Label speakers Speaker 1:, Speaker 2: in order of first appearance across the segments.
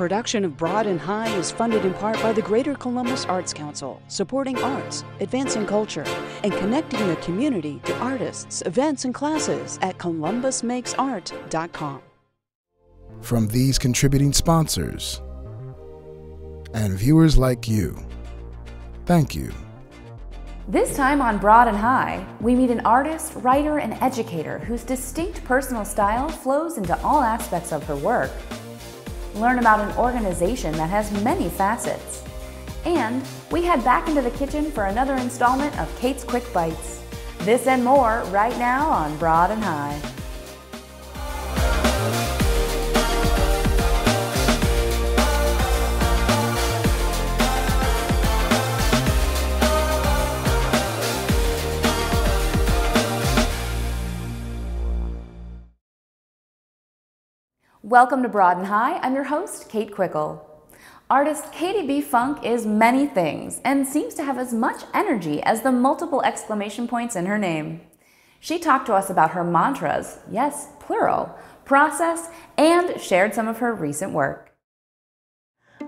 Speaker 1: production of Broad and High is funded in part by the Greater Columbus Arts Council, supporting arts, advancing culture, and connecting the community to artists, events, and classes at columbusmakesart.com.
Speaker 2: From these contributing sponsors and viewers like you, thank you.
Speaker 3: This time on Broad and High, we meet an artist, writer, and educator whose distinct personal style flows into all aspects of her work. Learn about an organization that has many facets. And we head back into the kitchen for another installment of Kate's Quick Bites. This and more right now on Broad and High. Welcome to Broad and High. I'm your host, Kate Quickle. Artist Katie B. Funk is many things and seems to have as much energy as the multiple exclamation points in her name. She talked to us about her mantras, yes, plural, process, and shared some of her recent work.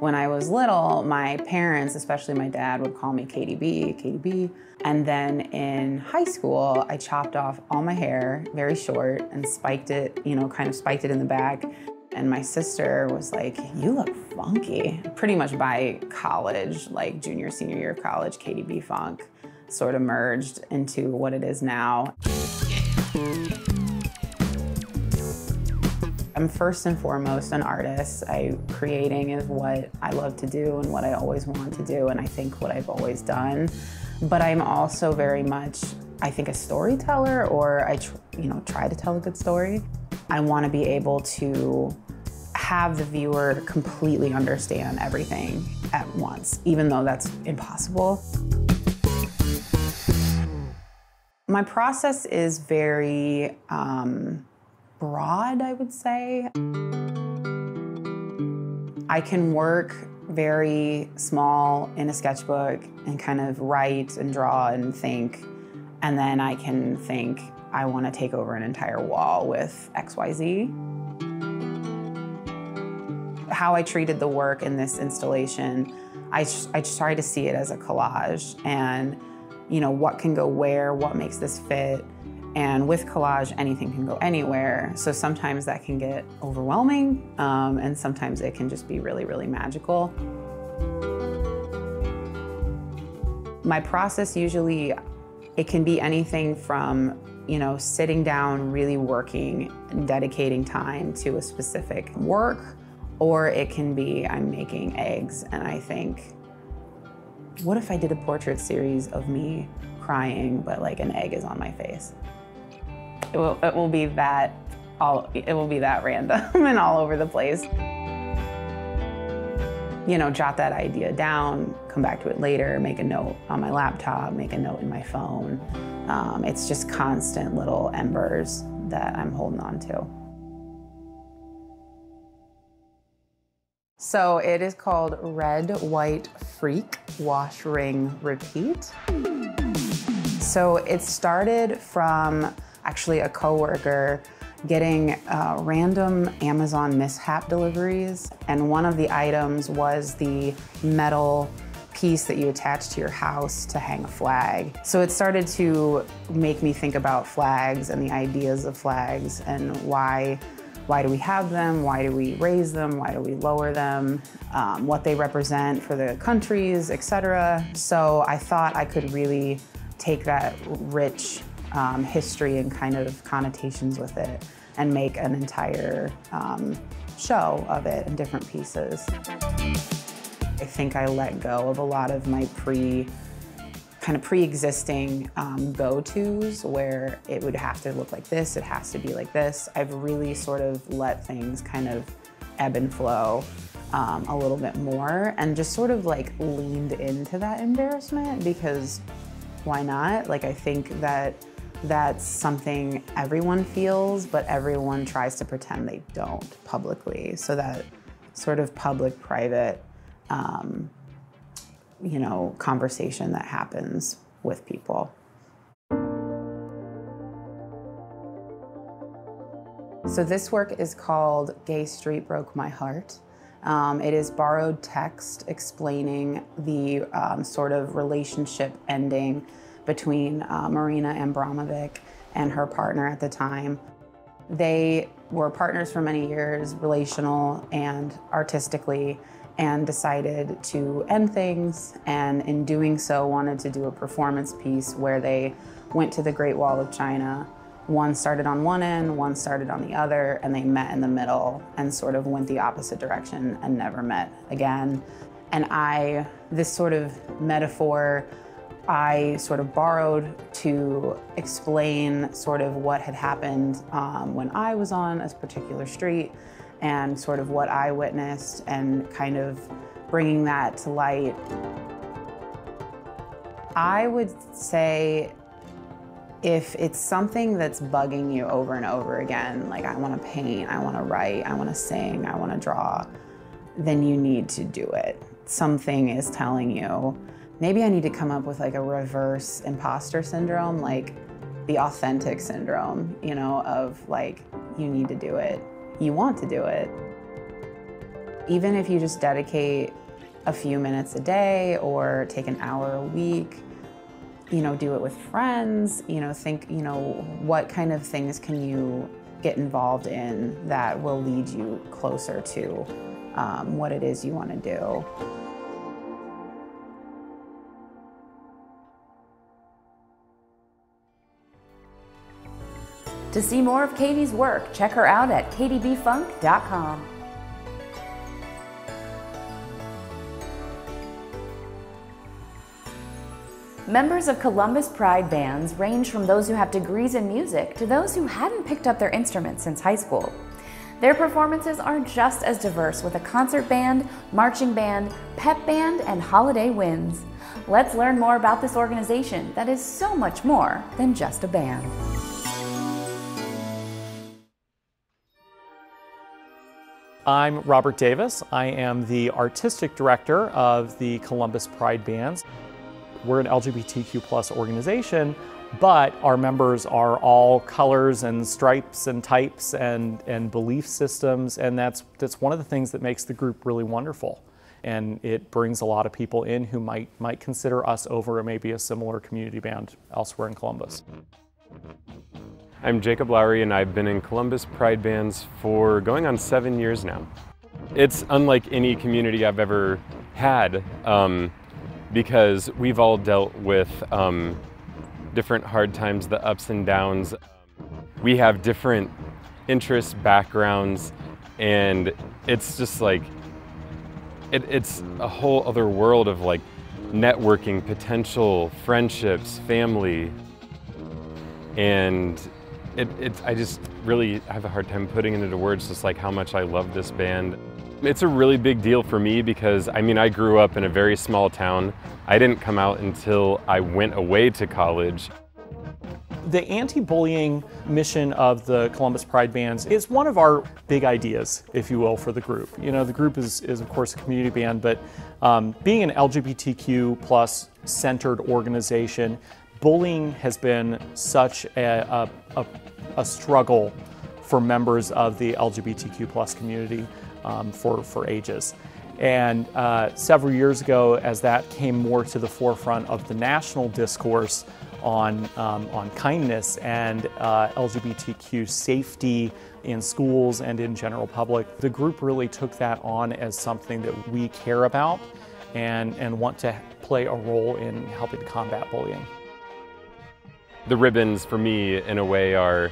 Speaker 4: When I was little, my parents, especially my dad, would call me Katie B, Katie B. And then in high school, I chopped off all my hair, very short, and spiked it, kind of spiked it in the back. And my sister was like, "You look funky." Pretty much by college, like junior, senior year of college, Katie B. Funk sort of merged into what it is now. I'm first and foremost an artist. Creating is what I love to do and what I always want to do, and I think what I've always done. But I'm also very much, I think, a storyteller, or I try to tell a good story. I want to be able to have the viewer completely understand everything at once, even though that's impossible. My process is very broad, I would say. I can work very small in a sketchbook and kind of write and draw and think, and then I can think, I want to take over an entire wall with XYZ. How I treated the work in this installation, I try to see it as a collage, and what can go where, what makes this fit. And with collage, anything can go anywhere. So sometimes that can get overwhelming, and sometimes it can just be really, really magical. My process usually, it can be anything from, sitting down, really working and dedicating time to a specific work, or it can be I'm making eggs and I think, what if I did a portrait series of me crying, but like an egg is on my face? It will be that random and all over the place. Jot that idea down, come back to it later, make a note on my laptop, make a note in my phone. It's just constant little embers that I'm holding on to. So it is called Red White Freak Wash Ring Repeat. So it started from actually a coworker getting random Amazon mishap deliveries, and one of the items was the metal piece that you attach to your house to hang a flag. So it started to make me think about flags and the ideas of flags and why do we have them, why do we raise them, why do we lower them, what they represent for the countries, etc. So I thought I could really take that rich history and kind of connotations with it and make an entire show of it in different pieces. I think I let go of a lot of my pre-existing go-tos where it would have to look like this, it has to be like this. I've really sort of let things kind of ebb and flow a little bit more and just sort of like leaned into that embarrassment, because why not? Like, I think that that's something everyone feels, but everyone tries to pretend they don't publicly. So that sort of public-private, conversation that happens with people. So this work is called Gay Street Broke My Heart. It is borrowed text explaining the sort of relationship ending between Marina Abramovic and her partner at the time. They were partners for many years, relational and artistically, and decided to end things, and in doing so wanted to do a performance piece where they went to the Great Wall of China. One started on one end, one started on the other, and they met in the middle and sort of went the opposite direction and never met again. And this sort of metaphor, I sort of borrowed to explain sort of what had happened when I was on a particular street and sort of what I witnessed, and kind of bringing that to light. I would say if it's something that's bugging you over and over again, like I want to paint, I want to write, I want to sing, I want to draw, then you need to do it. Something is telling you, maybe I need to come up with like a reverse imposter syndrome, like the authentic syndrome, you know, of like, you need to do it. You want to do it. Even if you just dedicate a few minutes a day or take an hour a week, you know, do it with friends, you know, think, you know, what kind of things can you get involved in that will lead you closer to what it is you want to do.
Speaker 3: To see more of Katie's work, check her out at katiebfunk.com. Members of Columbus Pride bands range from those who have degrees in music to those who hadn't picked up their instruments since high school. Their performances are just as diverse, with a concert band, marching band, pep band, and holiday winds. Let's learn more about this organization that is so much more than just a band.
Speaker 5: I'm Robert Davis. I am the artistic director of the Columbus Pride Bands. We're an LGBTQ+ organization, but our members are all colors and stripes and types and belief systems, and that's one of the things that makes the group really wonderful. And it brings a lot of people in who might consider us over maybe a similar community band elsewhere in Columbus.
Speaker 6: I'm Jacob Lowry, and I've been in Columbus Pride Bands for going on 7 years now. It's unlike any community I've ever had, because we've all dealt with different hard times, the ups and downs. We have different interests, backgrounds, and it's just like, it's a whole other world of like networking, potential, friendships, family, and I just really have a hard time putting it into words just like how much I love this band. It's a really big deal for me because, I mean, I grew up in a very small town. I didn't come out until I went away to college.
Speaker 5: The anti-bullying mission of the Columbus Pride Bands is one of our big ideas, if you will, for the group. You know, the group is of course a community band, but being an LGBTQ+ centered organization, bullying has been such a struggle for members of the LGBTQ+ community for ages. And several years ago, as that came more to the forefront of the national discourse on kindness and LGBTQ safety in schools and in general public, the group really took that on as something that we care about and want to play a role in helping to combat bullying.
Speaker 6: The ribbons, for me, in a way, are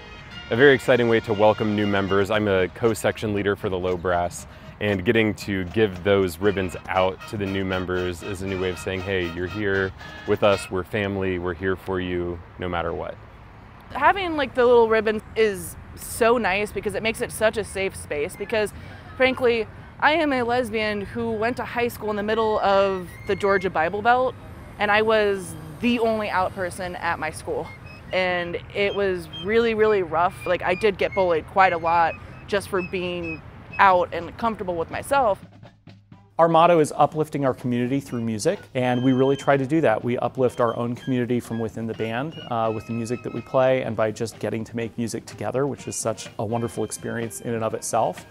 Speaker 6: a very exciting way to welcome new members. I'm a co-section leader for the low brass, and getting to give those ribbons out to the new members is a new way of saying, hey, you're here with us, we're family, we're here for you, no matter what.
Speaker 7: Having like the little ribbon is so nice because it makes it such a safe space, because frankly, I am a lesbian who went to high school in the middle of the Georgia Bible Belt, and I was the only out person at my school. And it was really, really rough. Like, I did get bullied quite a lot just for being out and comfortable with myself.
Speaker 5: Our motto is uplifting our community through music, and we really try to do that. We uplift our own community from within the band with the music that we play, and by just getting to make music together, which is such a wonderful experience in and of itself.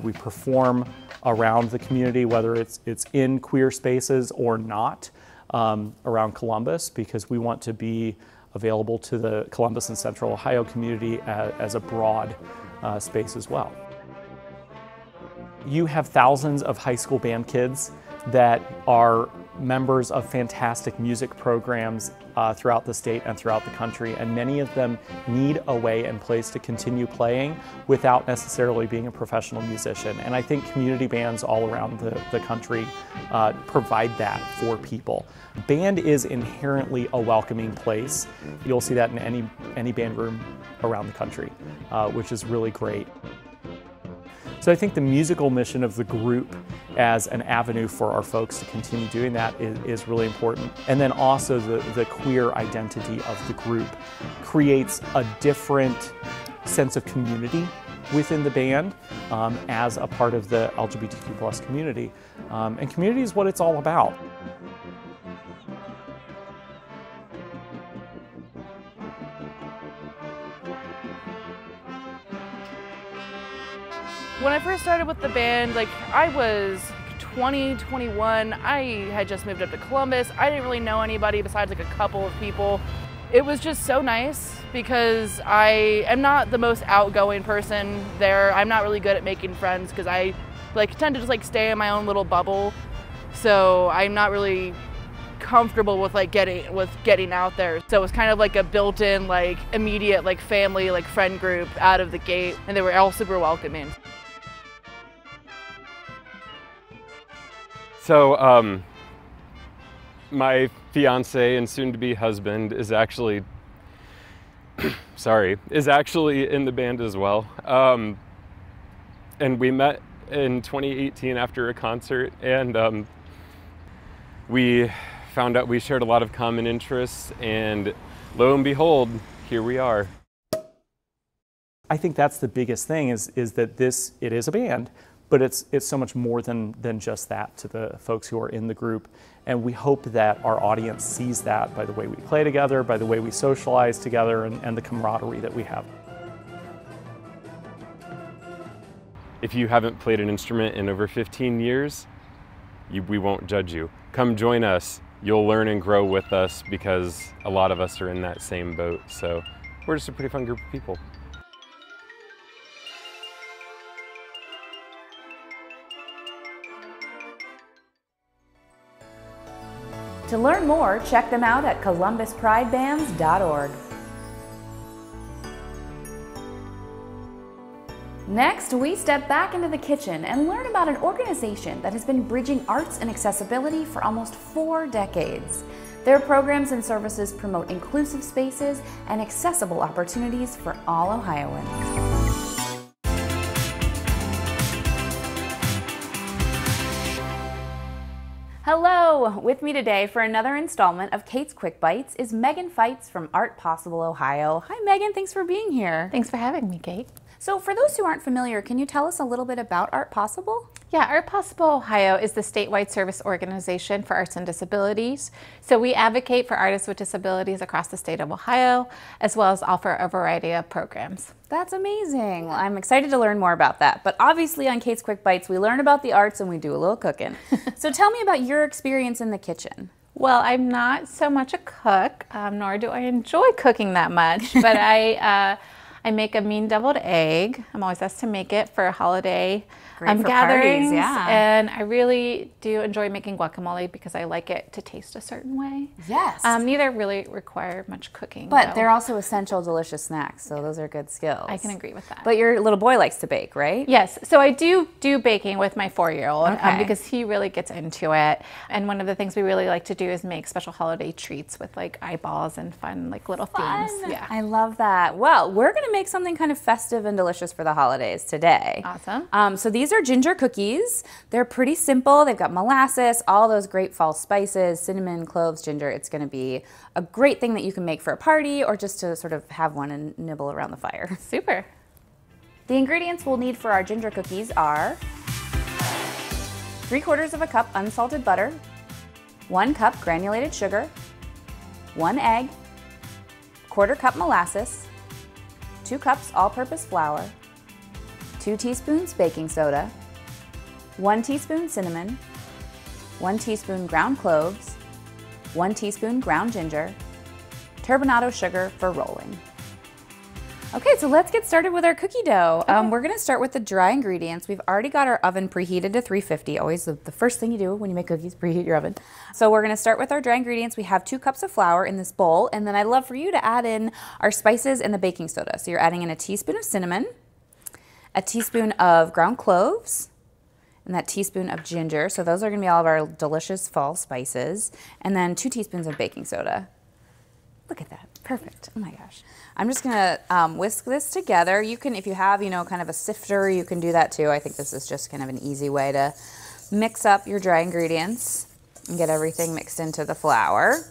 Speaker 5: We perform around the community, whether it's in queer spaces or not, around Columbus, because we want to be available to the Columbus and Central Ohio community as a broad space as well. You have thousands of high school band kids that are members of fantastic music programs throughout the state and throughout the country, and many of them need a way and place to continue playing without necessarily being a professional musician. And I think community bands all around the country provide that for people. Band is inherently a welcoming place. You'll see that in any band room around the country, which is really great. So I think the musical mission of the group as an avenue for our folks to continue doing that is really important. And then also the queer identity of the group creates a different sense of community within the band as a part of the LGBTQ+ community. And community is what it's all about.
Speaker 7: When I first started with the band, I was 20, 21. I had just moved up to Columbus. I didn't really know anybody besides a couple of people. It was just so nice because I am not the most outgoing person there. I'm not really good at making friends because I tend to just stay in my own little bubble. So I'm not really comfortable with getting out there. So it was kind of like a built-in immediate family friend group out of the gate, and they were all super welcoming.
Speaker 6: So my fiance and soon-to-be husband is actually in the band as well. And we met in 2018 after a concert, and we found out we shared a lot of common interests, and lo and behold, here we are.
Speaker 5: I think that's the biggest thing is that it is a band, but it's so much more than just that to the folks who are in the group. And we hope that our audience sees that by the way we play together, by the way we socialize together, and the camaraderie that we have.
Speaker 6: If you haven't played an instrument in over 15 years, we won't judge you. Come join us. You'll learn and grow with us because a lot of us are in that same boat. So we're just a pretty fun group of people.
Speaker 3: To learn more, check them out at columbuspridebands.org. Next, we step back into the kitchen and learn about an organization that has been bridging arts and accessibility for almost 4 decades. Their programs and services promote inclusive spaces and accessible opportunities for all Ohioans. Hello! With me today for another installment of Kate's Quick Bites is Megan Feitz from Art Possible Ohio. Hi Megan, thanks for being here.
Speaker 8: Thanks for having me, Kate.
Speaker 3: So for those who aren't familiar, can you tell us a little bit about Art Possible?
Speaker 8: Yeah, Art Possible Ohio is the statewide service organization for arts and disabilities. So we advocate for artists with disabilities across the state of Ohio, as well as offer a variety of programs.
Speaker 3: That's amazing. Well, I'm excited to learn more about that. But obviously on Kate's Quick Bites, we learn about the arts and we do a little cooking. So tell me about your experience in the kitchen.
Speaker 8: Well, I'm not so much a cook, nor do I enjoy cooking that much, but I make a mean deviled egg. I'm always asked to make it for holiday gatherings,
Speaker 3: parties, yeah.
Speaker 8: And I really do enjoy making guacamole because I like it to taste a certain way.
Speaker 3: Yes.
Speaker 8: Neither really require much cooking.
Speaker 3: But they're also essential, delicious snacks, so those are good skills.
Speaker 8: I can agree with that.
Speaker 3: But your little boy likes to bake, right?
Speaker 8: Yes. So I do baking with my 4-year-old
Speaker 3: because
Speaker 8: he really gets into it. And one of the things we really like to do is make special holiday treats with eyeballs and fun little themes. Yeah.
Speaker 3: I love that. Well, we're going to make something kind of festive and delicious for the holidays today.
Speaker 8: Awesome.
Speaker 3: So these are ginger cookies. They're pretty simple. They've got molasses, all those great fall spices, cinnamon, cloves, ginger. It's going to be a great thing that you can make for a party or just to sort of have one and nibble around the fire.
Speaker 8: Super.
Speaker 3: The ingredients we'll need for our ginger cookies are 3/4 cup unsalted butter, 1 cup granulated sugar, 1 egg, 1/4 cup molasses, 2 cups all-purpose flour, 2 teaspoons baking soda, 1 teaspoon cinnamon, 1 teaspoon ground cloves, 1 teaspoon ground ginger, turbinado sugar for rolling. Okay, so let's get started with our cookie dough. Okay. We're gonna start with the dry ingredients. We've already got our oven preheated to 350. Always the first thing you do when you make cookies, preheat your oven. So we're gonna start with our dry ingredients. We have 2 cups of flour in this bowl, and then I'd love for you to add in our spices and the baking soda. So you're adding in a teaspoon of cinnamon, a teaspoon of ground cloves, and that teaspoon of ginger. So those are gonna be all of our delicious fall spices, and then 2 teaspoons of baking soda. Look at that, perfect, oh my gosh. I'm just gonna whisk this together. You can, if you have, kind of a sifter, you can do that too. I think this is just kind of an easy way to mix up your dry ingredients and get everything mixed into the flour.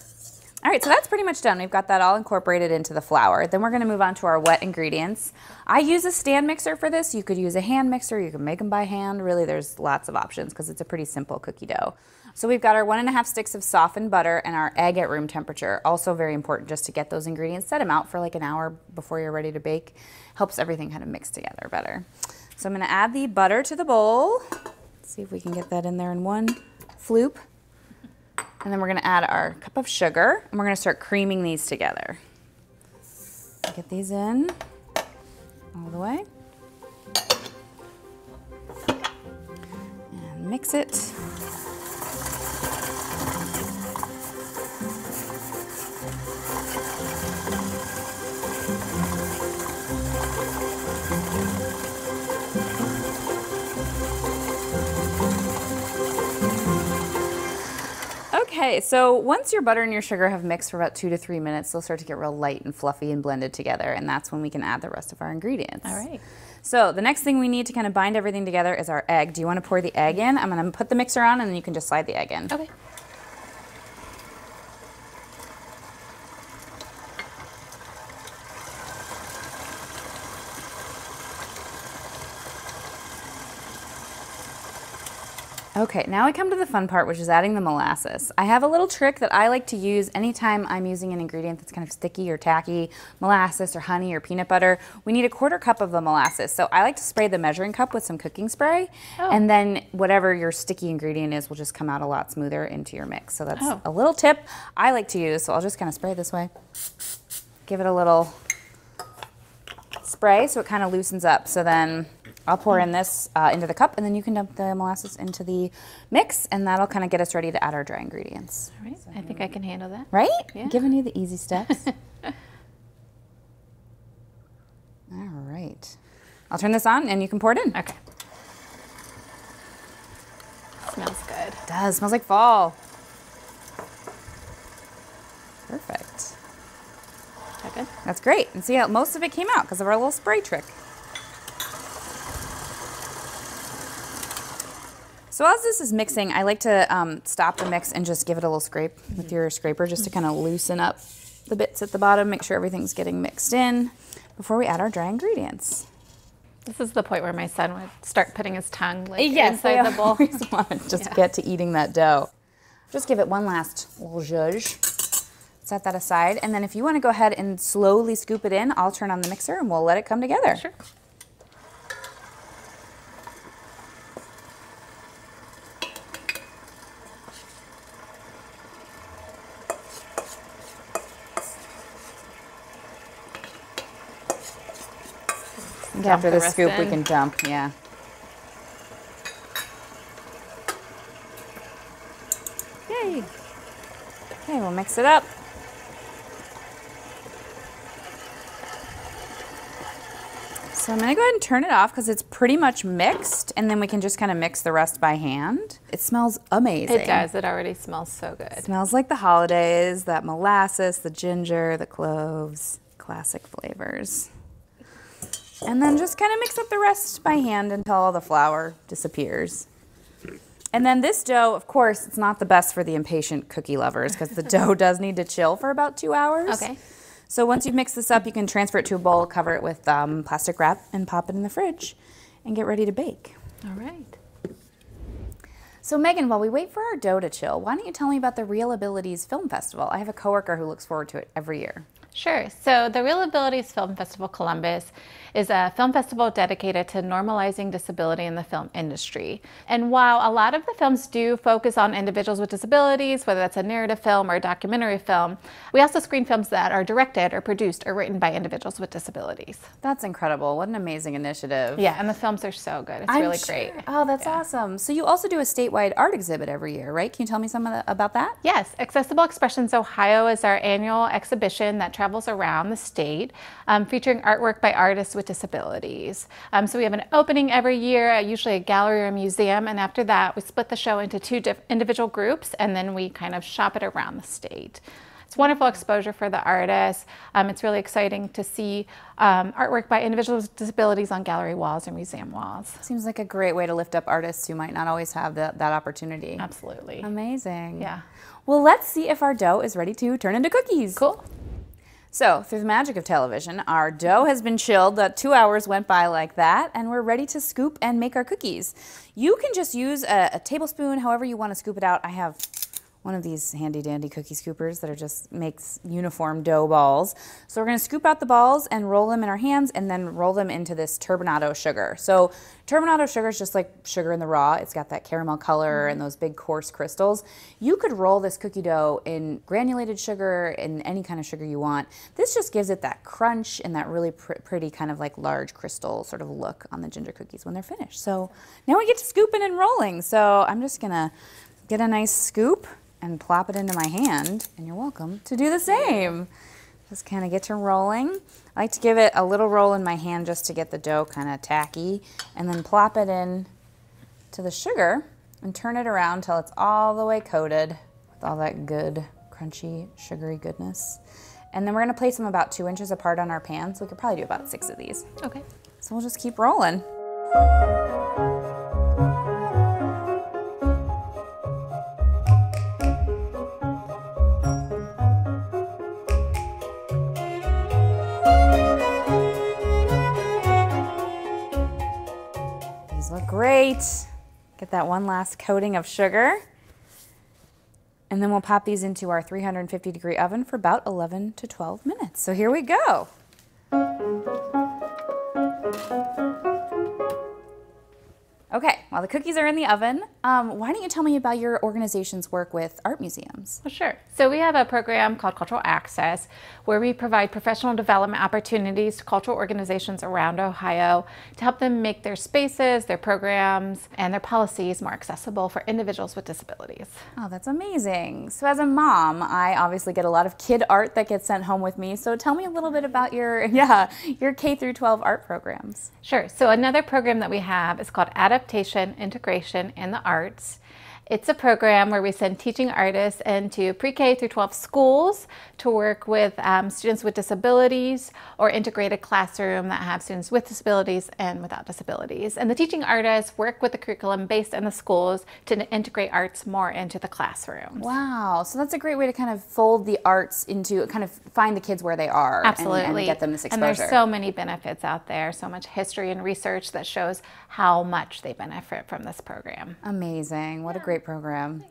Speaker 3: All right, so that's pretty much done. We've got that all incorporated into the flour. Then we're gonna move on to our wet ingredients. I use a stand mixer for this. You could use a hand mixer. You can make them by hand. Really, there's lots of options because it's a pretty simple cookie dough. So we've got our 1½ sticks of softened butter and our egg at room temperature. Also very important just to get those ingredients, set them out for like an hour before you're ready to bake. Helps everything kind of mix together better. So I'm gonna add the butter to the bowl. Let's see if we can get that in there in one floop. And then we're gonna add our cup of sugar and we're gonna start creaming these together. Get these in all the way. And mix it. Okay, so once your butter and your sugar have mixed for about 2 to 3 minutes, they'll start to get real light and fluffy and blended together, and that's when we can add the rest of our ingredients.
Speaker 8: All right.
Speaker 3: So the next thing we need to kind of bind everything together is our egg. Do you want to pour the egg in? I'm going to put the mixer on, and then you can just slide the egg in.
Speaker 8: Okay.
Speaker 3: Okay, now we come to the fun part, which is adding the molasses. I have a little trick that I like to use anytime I'm using an ingredient that's kind of sticky or tacky, molasses or honey or peanut butter. We need a 1/4 cup of the molasses. So I like to spray the measuring cup with some cooking spray, and then whatever your sticky ingredient is will just come out a lot smoother into your mix. So that's a little tip I like to use. So I'll just kind of spray it this way. Give it a little spray so it kind of loosens up. So then I'll pour in this into the cup, and then you can dump the molasses into the mix, and that'll kind of get us ready to add our dry ingredients.
Speaker 8: All right, so I think I can handle that.
Speaker 3: Right?
Speaker 8: Yeah.
Speaker 3: Giving you the easy steps. All right. I'll turn this on, and you can pour it in.
Speaker 8: Okay. Smells good.
Speaker 3: It does. Smells like fall. Perfect.
Speaker 8: Is that good?
Speaker 3: That's great. And see how most of it came out because of our little spray trick. So as this is mixing, I like to stop the mix and just give it a little scrape with your scraper just to kind of loosen up the bits at the bottom, make sure everything's getting mixed in before we add our dry ingredients.
Speaker 8: This is the point where my son would start putting his tongue inside the bowl.
Speaker 3: Yes, want to just get to eating that dough. Just give it one last little zhuzh. Set that aside, and then if you want to go ahead and slowly scoop it in, I'll turn on the mixer and we'll let it come together.
Speaker 8: Sure.
Speaker 3: After the scoop, we can dump, yeah. Yay. Okay, we'll mix it up. So I'm gonna go ahead and turn it off because it's pretty much mixed, and then we can just kind of mix the rest by hand. It smells amazing.
Speaker 8: It does, it already smells so good.
Speaker 3: It smells like the holidays, that molasses, the ginger, the cloves, classic flavors. And then just kind of mix up the rest by hand until all the flour disappears. And then this dough, of course, it's not the best for the impatient cookie lovers because the dough does need to chill for about 2 hours.
Speaker 8: Okay.
Speaker 3: So once you've mixed this up, you can transfer it to a bowl, cover it with plastic wrap, and pop it in the fridge and get ready to bake.
Speaker 8: All right.
Speaker 3: So Megan, while we wait for our dough to chill, why don't you tell me about the Real Abilities Film Festival? I have a coworker who looks forward to it every year.
Speaker 8: Sure. So the Real Abilities Film Festival Columbus is a film festival dedicated to normalizing disability in the film industry. And while a lot of the films do focus on individuals with disabilities, whether that's a narrative film or a documentary film, we also screen films that are directed or produced or written by individuals with disabilities.
Speaker 3: That's incredible. What an amazing initiative.
Speaker 8: Yeah, and the films are so good. It's really great.
Speaker 3: Oh, that's awesome. So you also do a statewide art exhibit every year, right? Can you tell me about that?
Speaker 8: Yes, Accessible Expressions Ohio is our annual exhibition that travels around the state, featuring artwork by artists with disabilities. So we have an opening every year, usually a gallery or a museum, and after that we split the show into two individual groups, and then we kind of shop it around the state. It's wonderful exposure for the artists. It's really exciting to see artwork by individuals with disabilities on gallery walls and museum walls.
Speaker 3: Seems like a great way to lift up artists who might not always have that opportunity.
Speaker 8: Absolutely.
Speaker 3: Amazing.
Speaker 8: Yeah.
Speaker 3: Well, let's see if our dough is ready to turn into cookies.
Speaker 8: Cool.
Speaker 3: So, through the magic of television, our dough has been chilled. 2 hours went by like that, and we're ready to scoop and make our cookies. You can just use a tablespoon, however you want to scoop it out. I have one of these handy dandy cookie scoopers that just makes uniform dough balls. So we're gonna scoop out the balls and roll them in our hands and then roll them into this turbinado sugar. So turbinado sugar is just like sugar in the raw. It's got that caramel color and those big coarse crystals. You could roll this cookie dough in granulated sugar, in any kind of sugar you want. This just gives it that crunch and that really pretty kind of like large crystal sort of look on the ginger cookies when they're finished. So now we get to scooping and rolling. So I'm just gonna get a nice scoop and plop it into my hand, and you're welcome to do the same. Just kind of get to rolling. I like to give it a little roll in my hand just to get the dough kind of tacky, and then plop it in to the sugar and turn it around until it's all the way coated with all that good, crunchy, sugary goodness. And then we're gonna place them about 2 inches apart on our pan, so we could probably do about 6 of these.
Speaker 8: Okay.
Speaker 3: So we'll just keep rolling. Look great. Get that one last coating of sugar. And then we'll pop these into our 350-degree oven for about 11 to 12 minutes. So here we go. Okay, while the cookies are in the oven, why don't you tell me about your organization's work with art museums?
Speaker 8: Well, sure. So we have a program called Cultural Access, where we provide professional development opportunities to cultural organizations around Ohio to help them make their spaces, their programs, and their policies more accessible for individuals with disabilities.
Speaker 3: Oh, that's amazing. So as a mom, I obviously get a lot of kid art that gets sent home with me. So tell me a little bit about your K through 12 art programs.
Speaker 8: Sure. So another program that we have is called Adaptation, Integration, and the Arts. It's a program where we send teaching artists into pre-K through 12 schools to work with students with disabilities, or integrated classroom that have students with disabilities and without disabilities. And the teaching artists work with the curriculum based in the schools to integrate arts more into the classrooms.
Speaker 3: Wow, so that's a great way to kind of fold the arts into, kind of find the kids where they are.
Speaker 8: Absolutely.
Speaker 3: And get them this exposure.
Speaker 8: And there's so many benefits out there, so much history and research that shows how much they benefit from this program.
Speaker 3: Amazing, what a great program.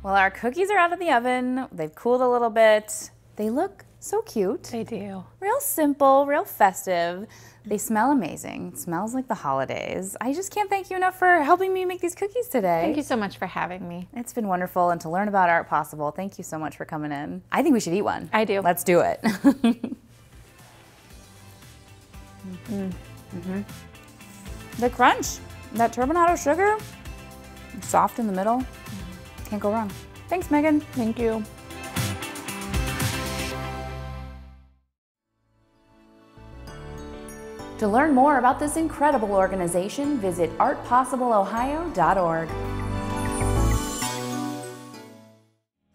Speaker 3: Well, our cookies are out of the oven. They've cooled a little bit. They look so cute.
Speaker 8: They do.
Speaker 3: Real simple, real festive. They smell amazing. It smells like the holidays. I just can't thank you enough for helping me make these cookies today.
Speaker 8: Thank you so much for having me.
Speaker 3: It's been wonderful, and to learn about Art Possible, thank you so much for coming in. I think we should eat one.
Speaker 8: I do.
Speaker 3: Let's do it. The crunch, that turbinado sugar, soft in the middle. Can't go wrong. Thanks, Megan.
Speaker 8: Thank you.
Speaker 1: To learn more about this incredible organization, visit artpossibleohio.org.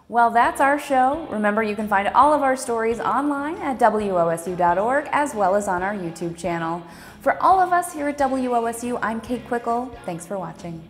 Speaker 1: Well, that's our show. Remember, you can find all of our stories online at wosu.org, as well as on our YouTube channel. For all of us here at WOSU, I'm Kate Quickle. Thanks for watching.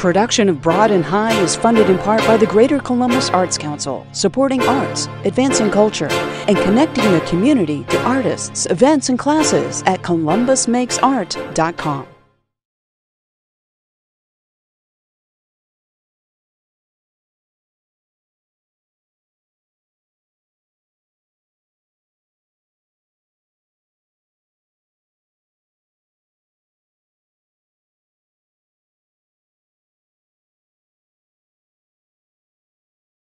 Speaker 9: Production of Broad and High is funded in part by the Greater Columbus Arts Council, supporting arts, advancing culture, and connecting the community to artists, events, and classes at columbusmakesart.com.